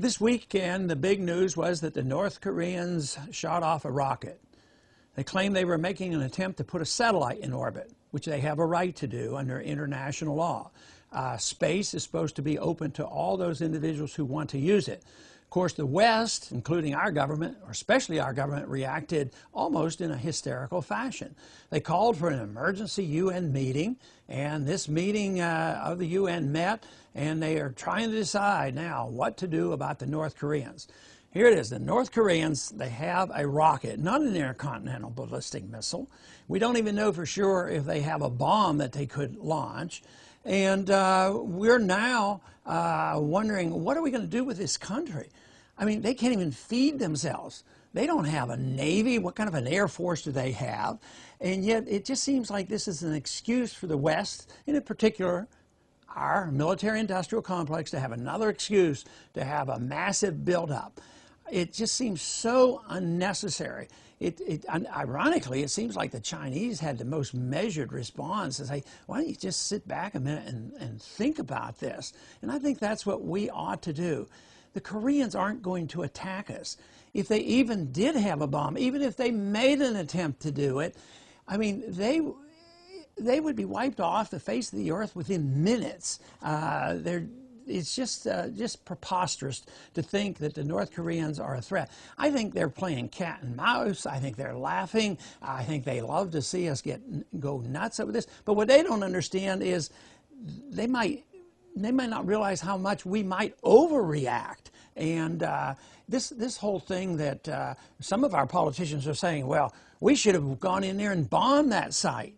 This weekend, the big news was that the North Koreans shot off a rocket. They claimed they were making an attempt to put a satellite in orbit, which they have a right to do under international law. Space is supposed to be open to all those individuals who want to use it. Of course, the West, including our government, or especially our government, reacted almost in a hysterical fashion. They called for an emergency UN meeting, and this meeting of the UN met, and they are trying to decide now what to do about the North Koreans. Here it is. The North Koreans, they have a rocket, not an intercontinental ballistic missile. We don't even know for sure if they have a bomb that they could launch. And we're now wondering, what are we going to do with this country? I mean, they can't even feed themselves. They don't have a Navy. What kind of an Air Force do they have? And yet it just seems like this is an excuse for the West, and in particular, our military-industrial complex, to have another excuse to have a massive buildup. It just seems so unnecessary. Ironically, it seems like the Chinese had the most measured response and say, why don't you just sit back a minute and think about this? And I think that's what we ought to do. The Koreans aren't going to attack us. If they even did have a bomb, even if they made an attempt to do it, I mean, they would be wiped off the face of the earth within minutes. It's just preposterous to think that the North Koreans are a threat. I think they're playing cat and mouse. I think they're laughing. I think they love to see us go nuts over this. But what they don't understand is they might not realize how much we might overreact. And this whole thing that some of our politicians are saying, well, we should have gone in there and bombed that site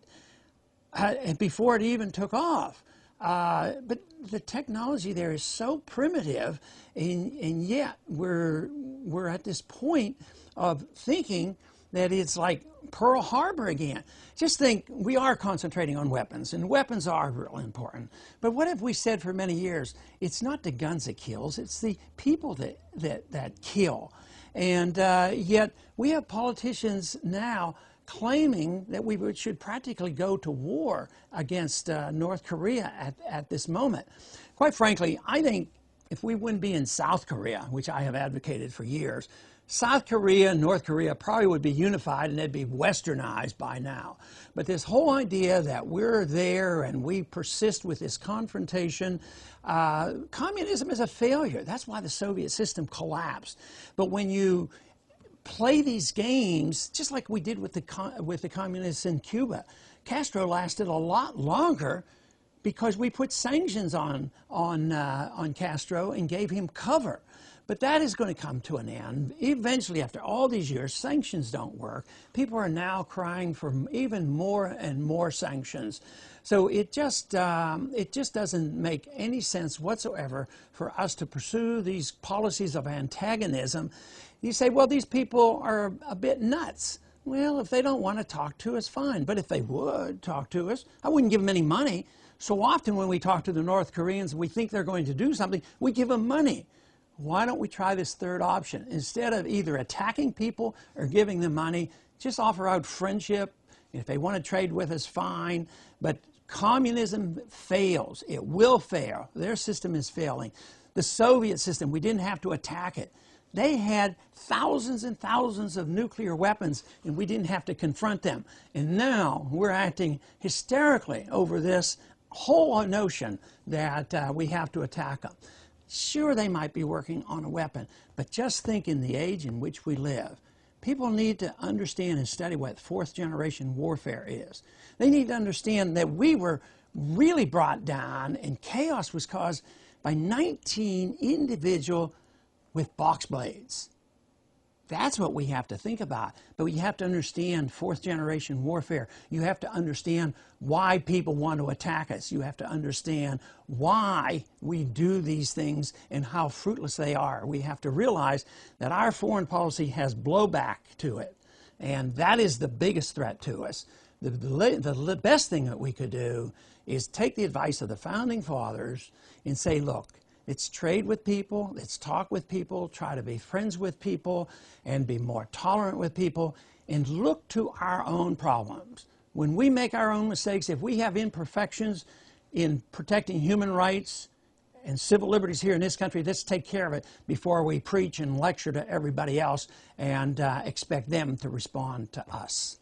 before it even took off. But the technology there is so primitive, and yet we're at this point of thinking that it's like Pearl Harbor again. Just think, we are concentrating on weapons, and weapons are really important. But what have we said for many years? It's not the guns that kills, it's the people that kill. And yet we have politicians now claiming that we should practically go to war against North Korea at this moment. Quite frankly, I think if we wouldn't be in South Korea, which I have advocated for years, South Korea and North Korea probably would be unified and they'd be westernized by now. But this whole idea that we're there and we persist with this confrontation, communism is a failure. That's why the Soviet system collapsed. But when you play these games, just like we did with the communists in Cuba, Castro lasted a lot longer because we put sanctions on Castro and gave him cover. But that is going to come to an end. Eventually, after all these years, sanctions don't work. People are now crying for even more and more sanctions. So it just doesn't make any sense whatsoever for us to pursue these policies of antagonism. You say, well, these people are a bit nuts. Well, if they don't want to talk to us, fine. But if they would talk to us, I wouldn't give them any money. So often when we talk to the North Koreans and we think they're going to do something, we give them money. Why don't we try this third option? Instead of either attacking people or giving them money, just offer out friendship. If they want to trade with us, fine. But communism fails. It will fail. Their system is failing. The Soviet system, we didn't have to attack it. They had thousands and thousands of nuclear weapons, and we didn't have to confront them. And now we're acting hysterically over this whole notion that we have to attack them. Sure, they might be working on a weapon, but just think in the age in which we live. People need to understand and study what fourth-generation warfare is. They need to understand that we were really brought down, and chaos was caused by 19 individuals with box blades. That's what we have to think about. But you have to understand fourth-generation warfare. You have to understand why people want to attack us. You have to understand why we do these things and how fruitless they are. We have to realize that our foreign policy has blowback to it. And that is the biggest threat to us. The best thing that we could do is take the advice of the Founding Fathers and say, look, let's trade with people, let's talk with people, try to be friends with people, and be more tolerant with people, and look to our own problems. When we make our own mistakes, if we have imperfections in protecting human rights and civil liberties here in this country. Let's take care of it before we preach and lecture to everybody else and expect them to respond to us.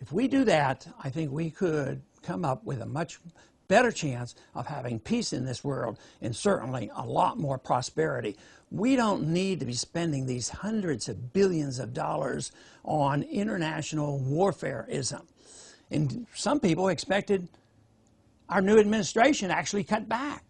If we do that, I think we could come up with a much better chance of having peace in this world and certainly a lot more prosperity. We don't need to be spending these hundreds of billions of dollars on international warfareism. And some people expected our new administration actually cut back.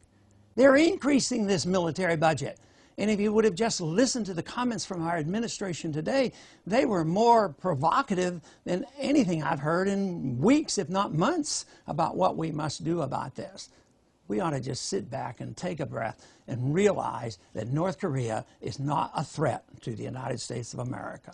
They're increasing this military budget. And if you would have just listened to the comments from our administration today, they were more provocative than anything I've heard in weeks, if not months, about what we must do about this. We ought to just sit back and take a breath and realize that North Korea is not a threat to the United States of America.